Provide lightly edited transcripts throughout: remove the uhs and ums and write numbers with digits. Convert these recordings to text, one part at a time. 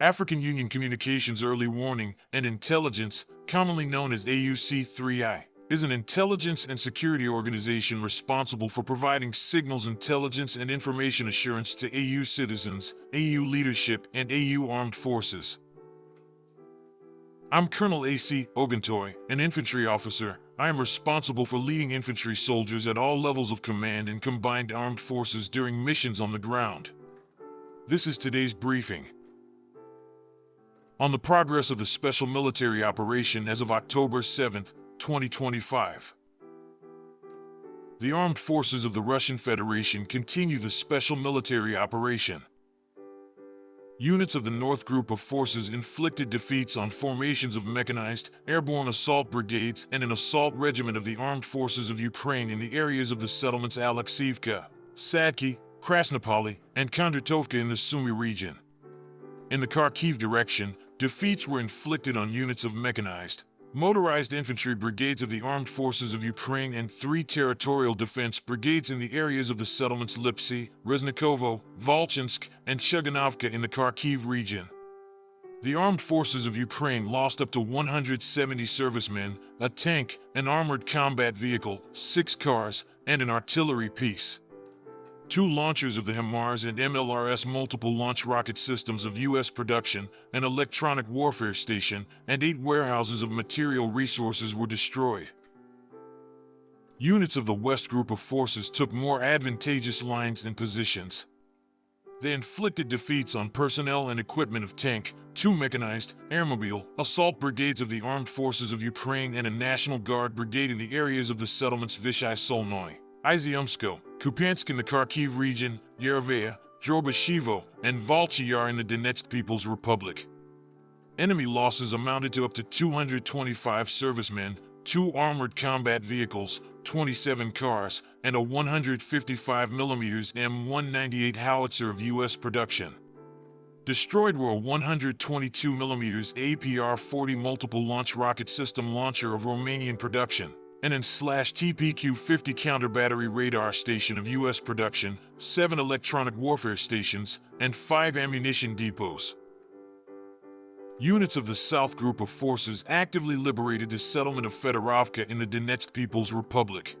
African Union Communications Early Warning and Intelligence, commonly known as AUC3I, is an intelligence and security organization responsible for providing signals intelligence and information assurance to AU citizens, AU leadership, and AU armed forces. I'm Colonel A.C. Oguntoye, an infantry officer. I am responsible for leading infantry soldiers at all levels of command in combined armed forces during missions on the ground. This is today's briefing. On the progress of the special military operation as of October 7, 2025. The armed forces of the Russian Federation continue the special military operation. Units of the North Group of Forces inflicted defeats on formations of mechanized, airborne assault brigades and an assault regiment of the Armed Forces of Ukraine in the areas of the settlements Alexivka, Sadki, Krasnopoli, and Kondratovka in the Sumy region. In the Kharkiv direction, defeats were inflicted on units of mechanized, motorized infantry brigades of the Armed Forces of Ukraine and 3 territorial defense brigades in the areas of the settlements Lipsy, Reznikovo, Volchansk, and Chuganovka in the Kharkiv region. The Armed Forces of Ukraine lost up to 170 servicemen, a tank, an armored combat vehicle, 6 cars, and an artillery piece. 2 launchers of the HIMARS and MLRS multiple launch rocket systems of U.S. production, an electronic warfare station, and 8 warehouses of material resources were destroyed. Units of the West Group of Forces took more advantageous lines and positions. They inflicted defeats on personnel and equipment of tank, 2 mechanized, airmobile, assault brigades of the Armed Forces of Ukraine and a National Guard brigade in the areas of the settlements Vishay Solnoy, Iziumsko, Kupiansk in the Kharkiv region, Yerevan, Drobashevo, and Volchayar in the Donetsk People's Republic. Enemy losses amounted to up to 225 servicemen, 2 armored combat vehicles, 27 cars, and a 155mm M198 howitzer of U.S. production. Destroyed were a 122mm APR-40 multiple launch rocket system launcher of Romanian production, an N/TPQ-50 counter-battery radar station of U.S. production, 7 electronic warfare stations, and 5 ammunition depots. Units of the South Group of Forces actively liberated the settlement of Fedorovka in the Donetsk People's Republic.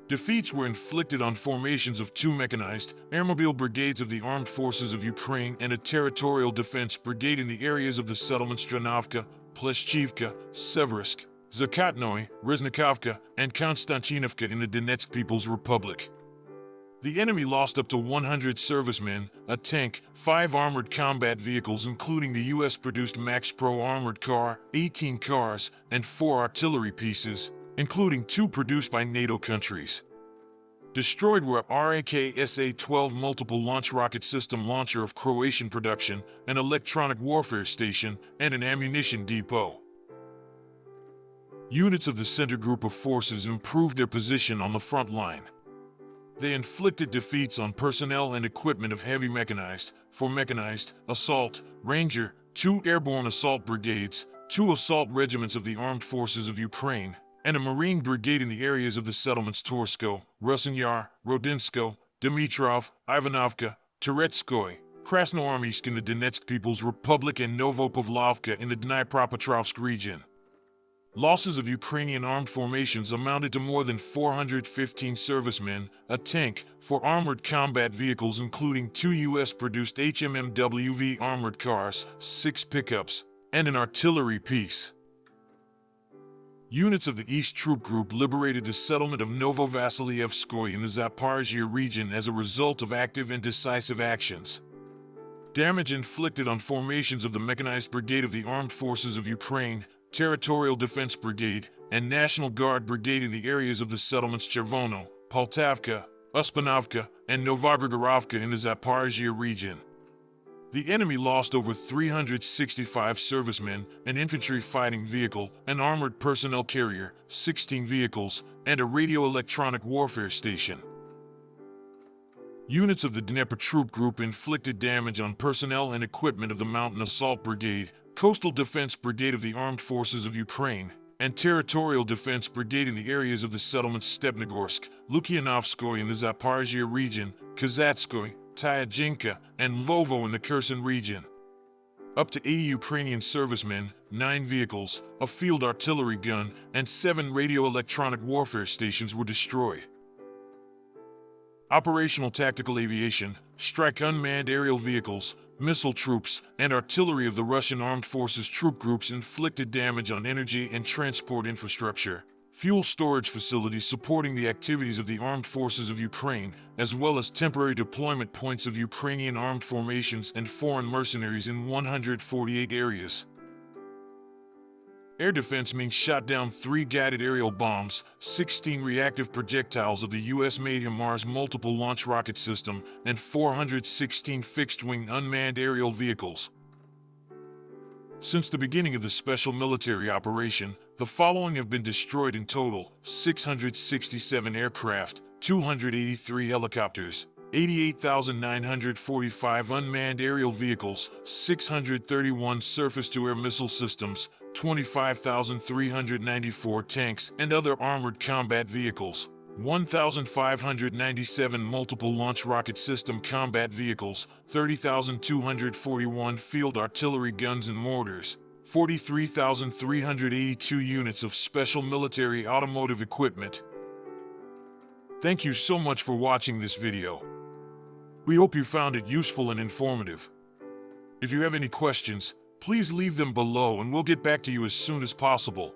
Defeats were inflicted on formations of 2 mechanized, airmobile brigades of the Armed Forces of Ukraine and a territorial defense brigade in the areas of the settlements Dranovka, Pleshchivka, Seversky, Zakatnoy, Reznikovka, and Konstantinovka in the Donetsk People's Republic. The enemy lost up to 100 servicemen, a tank, 5 armored combat vehicles including the US-produced Max Pro armored car, 18 cars, and 4 artillery pieces, including 2 produced by NATO countries. Destroyed were a RAK-SA-12 multiple launch rocket system launcher of Croatian production, an electronic warfare station, and an ammunition depot. Units of the Center Group of Forces improved their position on the front line. They inflicted defeats on personnel and equipment of heavy mechanized, 4 mechanized, assault, ranger, 2 airborne assault brigades, 2 assault regiments of the Armed Forces of Ukraine, and a Marine brigade in the areas of the settlements Torsko, Rusynyar, Rodinsko, Dimitrov, Ivanovka, Teretskoy, Krasnoarmysk in the Donetsk People's Republic and Novopavlovka in the Dnipropetrovsk region. Losses of Ukrainian armed formations amounted to more than 415 servicemen, a tank, 4 armored combat vehicles including 2 US-produced HMMWV armored cars, 6 pickups, and an artillery piece. Units of the East Troop Group liberated the settlement of Novovasilievskoye in the Zaporizhzhia region as a result of active and decisive actions. Damage inflicted on formations of the Mechanized Brigade of the Armed Forces of Ukraine, Territorial Defense Brigade, and National Guard Brigade in the areas of the settlements Chervono, Poltavka, Uspanovka, and Novobrigorovka in the Zaporizhzhia region. The enemy lost over 365 servicemen, an infantry fighting vehicle, an armored personnel carrier, 16 vehicles, and a radio-electronic warfare station. Units of the Dnieper Troop Group inflicted damage on personnel and equipment of the Mountain Assault Brigade, Coastal Defense Brigade of the Armed Forces of Ukraine, and Territorial Defense Brigade in the areas of the settlements Stepnogorsk, Lukyanovskoye in the Zaporizhzhia region, Kazatskoye, Tyadzinka, and Lvovo in the Kherson region. Up to 80 Ukrainian servicemen, 9 vehicles, a field artillery gun, and 7 radio-electronic warfare stations were destroyed. Operational tactical aviation, strike unmanned aerial vehicles, missile troops, and artillery of the Russian armed forces troop groups inflicted damage on energy and transport infrastructure, fuel storage facilities supporting the activities of the armed forces of Ukraine, as well as temporary deployment points of Ukrainian armed formations and foreign mercenaries in 148 areas. Air defense means shot down 3 guided aerial bombs, 16 reactive projectiles of the US-made HIMARS multiple launch rocket system, and 416 fixed-wing unmanned aerial vehicles. Since the beginning of the special military operation, the following have been destroyed in total: 667 aircraft, 283 helicopters, 88,945 unmanned aerial vehicles, 631 surface-to-air missile systems, 25,394 tanks and other armored combat vehicles, 1,597 multiple launch rocket system combat vehicles, 30,241 field artillery guns and mortars, 43,382 units of special military automotive equipment. Thank you so much for watching this video. We hope you found it useful and informative. If you have any questions, please leave them below and we'll get back to you as soon as possible.